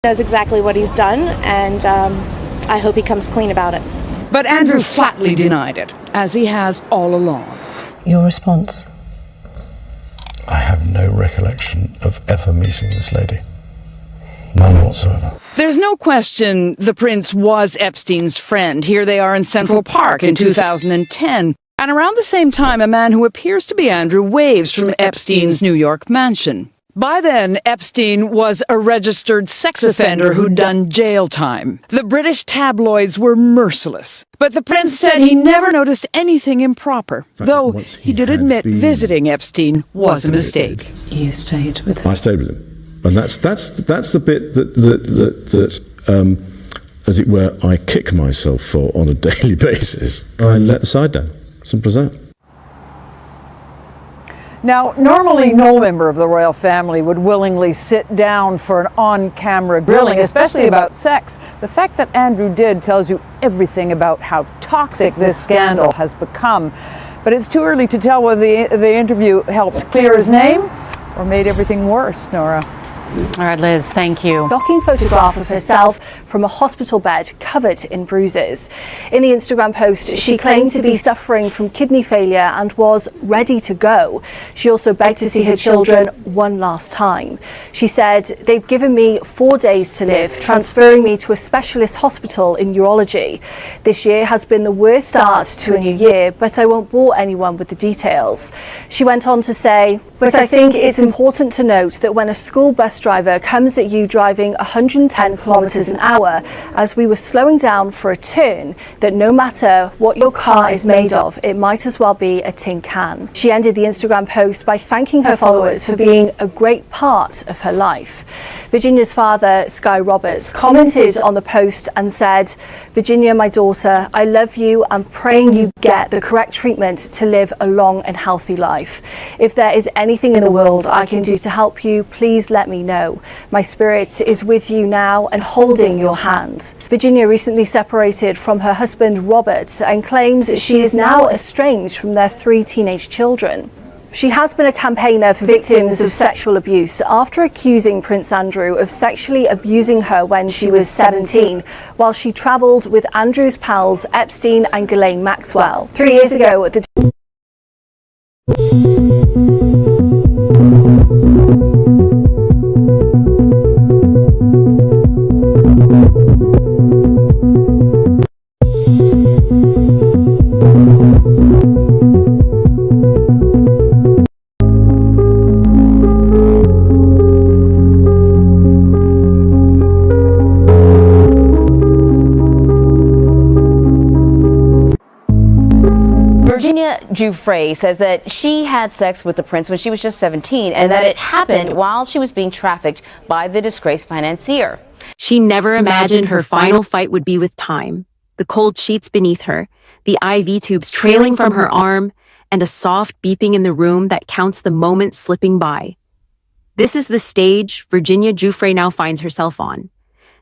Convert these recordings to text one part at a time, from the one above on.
Knows exactly what he's done, and I hope he comes clean about it. But Andrew flatly denied it, as he has all along. Your response? I have no recollection of ever meeting this lady. None whatsoever. There's no question the prince was Epstein's friend. Here they are in Central Park in 2010. And around the same time, a man who appears to be Andrew waves from Epstein's New York mansion. By then, Epstein was a registered sex offender who'd done jail time. The British tabloids were merciless. But the prince said he never noticed anything improper, though he did admit visiting Epstein was a mistake. You stayed with him? I stayed with him. And that's the bit that as it were, I kick myself for on a daily basis. I let the side down. Simple as that. Now, normally no member of the royal family would willingly sit down for an on-camera grilling, especially about sex. The fact that Andrew did tells you everything about how toxic this scandal has become. But it's too early to tell whether the interview helped clear his name or made everything worse, Nora. All right, Liz, thank you. Shocking photograph of herself from a hospital bed covered in bruises. In the Instagram post, she claimed to be suffering from kidney failure and was ready to go. She also begged to see her children one last time. She said, "They've given me 4 days to live, transferring me to a specialist hospital in urology. This year has been the worst start to a new year, but I won't bore anyone with the details." She went on to say, "But I think it's important to note that when a school bus driver comes at you driving 110 kilometers an hour as we were slowing down for a turn, that no matter what your car is made of, it might as well be a tin can." She ended the Instagram post by thanking her followers for being a great part of her life. Virginia's father, Sky Roberts, commented on the post and said, "Virginia, my daughter, I love you. I'm praying you get the correct treatment to live a long and healthy life. If there is anything in the world I can do to help you, please let me know. My spirit is with you now and holding your hand." Virginia recently separated from her husband Robert and claims she is now estranged from their 3 teenage children. She has been a campaigner for victims of sexual abuse after accusing Prince Andrew of sexually abusing her when she was 17, while she travelled with Andrew's pals Epstein and Ghislaine Maxwell. 3 years ago, the Virginia Giuffre says that she had sex with the prince when she was just 17 and that it happened while she was being trafficked by the disgraced financier. She never imagined her final fight would be with time. The cold sheets beneath her, the IV tubes trailing from her arm, and a soft beeping in the room that counts the moments slipping by. This is the stage Virginia Giuffre now finds herself on.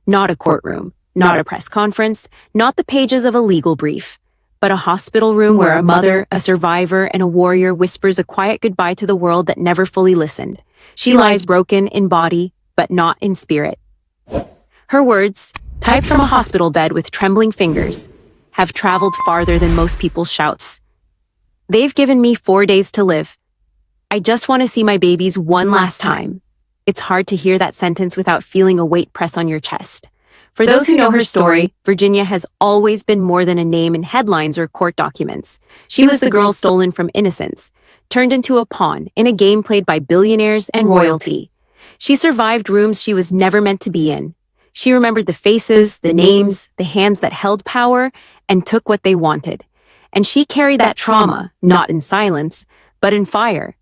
Not a courtroom, not a press conference, not the pages of a legal brief, but a hospital room where a mother, a survivor, and a warrior whispers a quiet goodbye to the world that never fully listened. She lies broken in body, but not in spirit. Her words, typed from a hospital bed with trembling fingers, have traveled farther than most people's shouts. "They've given me 4 days to live. I just want to see my babies one last time." It's hard to hear that sentence without feeling a weight press on your chest. For those who know her story, Virginia has always been more than a name in headlines or court documents. She was the girl stolen from innocence, turned into a pawn in a game played by billionaires and royalty. She survived rooms she was never meant to be in. She remembered the faces, the names, the hands that held power and took what they wanted. And she carried that trauma, not in silence, but in fire.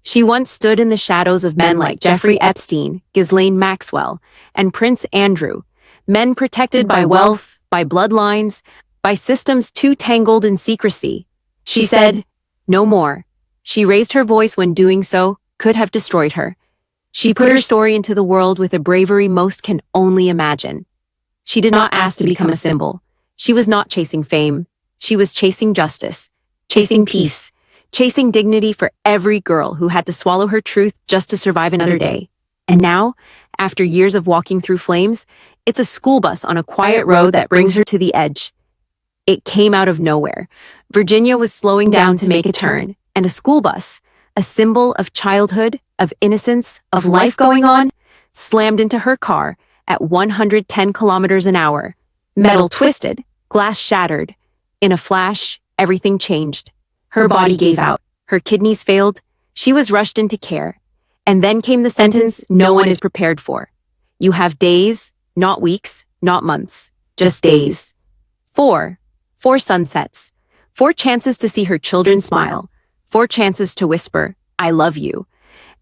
She once stood in the shadows of men like Jeffrey Epstein, Ghislaine Maxwell, and Prince Andrew, men protected by wealth, by bloodlines, by systems too tangled in secrecy. She said, "No more." She raised her voice when doing so could have destroyed her. She put her story into the world with a bravery most can only imagine. She did not ask to become a symbol. She was not chasing fame. She was chasing justice, chasing peace, chasing dignity for every girl who had to swallow her truth just to survive another day. And now, After years of walking through flames, it's a school bus on a quiet road that brings her to the edge. It came out of nowhere. Virginia was slowing down to make a turn, and a school bus, a symbol of childhood, of innocence, of life going on, slammed into her car at 110 kilometers an hour. Metal twisted, glass shattered. In a flash, everything changed. Her body gave out. Her kidneys failed. She was rushed into care. And then came the sentence no one is prepared for. You have days, not weeks, not months, just days. 4 sunsets. 4 chances to see her children smile. 4 chances to whisper, I love you,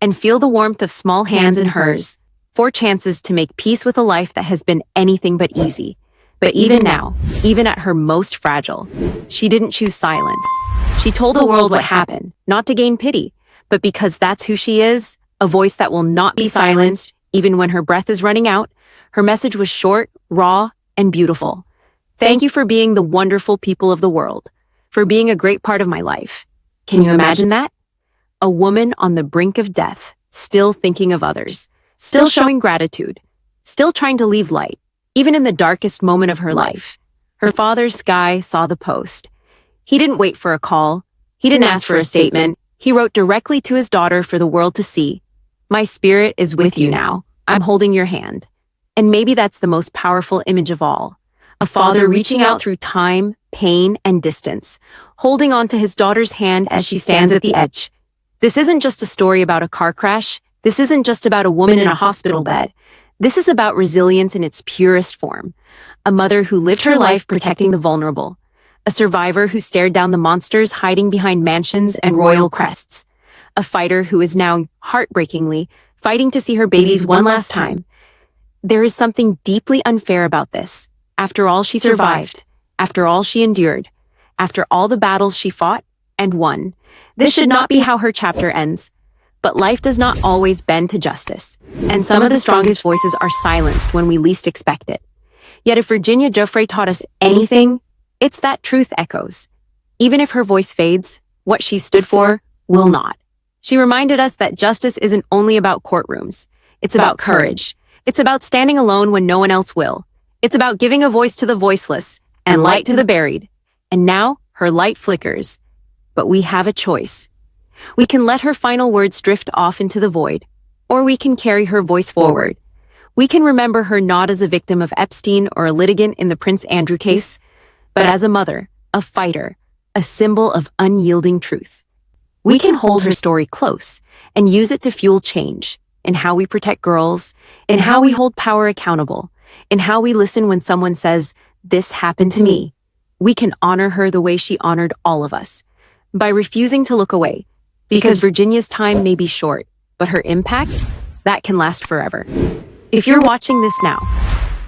and feel the warmth of small hands in hers. 4 chances to make peace with a life that has been anything but easy. But even now, even at her most fragile, she didn't choose silence. She told the world what happened, not to gain pity, but because that's who she is, a voice that will not be silenced, even when her breath is running out. Her message was short, raw, and beautiful. Thank you for being the wonderful people of the world, for being a great part of my life. Can you imagine that? A woman on the brink of death, still thinking of others, still showing gratitude, still trying to leave light, even in the darkest moment of her life. Her father, Sky, saw the post. He didn't wait for a call. He didn't ask for a statement. He wrote directly to his daughter for the world to see. My spirit is with you now. I'm holding your hand. And maybe that's the most powerful image of all. A father reaching out through time, pain, and distance, holding onto his daughter's hand as she stands at the edge. This isn't just a story about a car crash. This isn't just about a woman in a hospital bed. This is about resilience in its purest form. A mother who lived her life protecting the vulnerable. A survivor who stared down the monsters hiding behind mansions and royal crests. A fighter who is now, heartbreakingly, fighting to see her babies one last time. There is something deeply unfair about this. After all she survived, after all she endured, after all the battles she fought and won, this should not be how her chapter ends. But life does not always bend to justice, and some of the strongest voices are silenced when we least expect it. Yet if Virginia Giuffre taught us anything, it's that truth echoes. Even if her voice fades, what she stood for will not. She reminded us that justice isn't only about courtrooms. It's about courage. It's about standing alone when no one else will. It's about giving a voice to the voiceless and light to the buried. And now her light flickers. But we have a choice. We can let her final words drift off into the void, or we can carry her voice forward. We can remember her not as a victim of Epstein or a litigant in the Prince Andrew case, but as a mother, a fighter, a symbol of unyielding truth. We can hold her story close and use it to fuel change in how we protect girls, in how we hold power accountable, in how we listen when someone says, "This happened to me." We can honor her the way she honored all of us, by refusing to look away, because Virginia's time may be short, but her impact, that can last forever. If you're watching this now,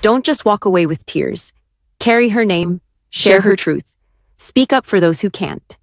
don't just walk away with tears. Carry her name, share her truth, speak up for those who can't.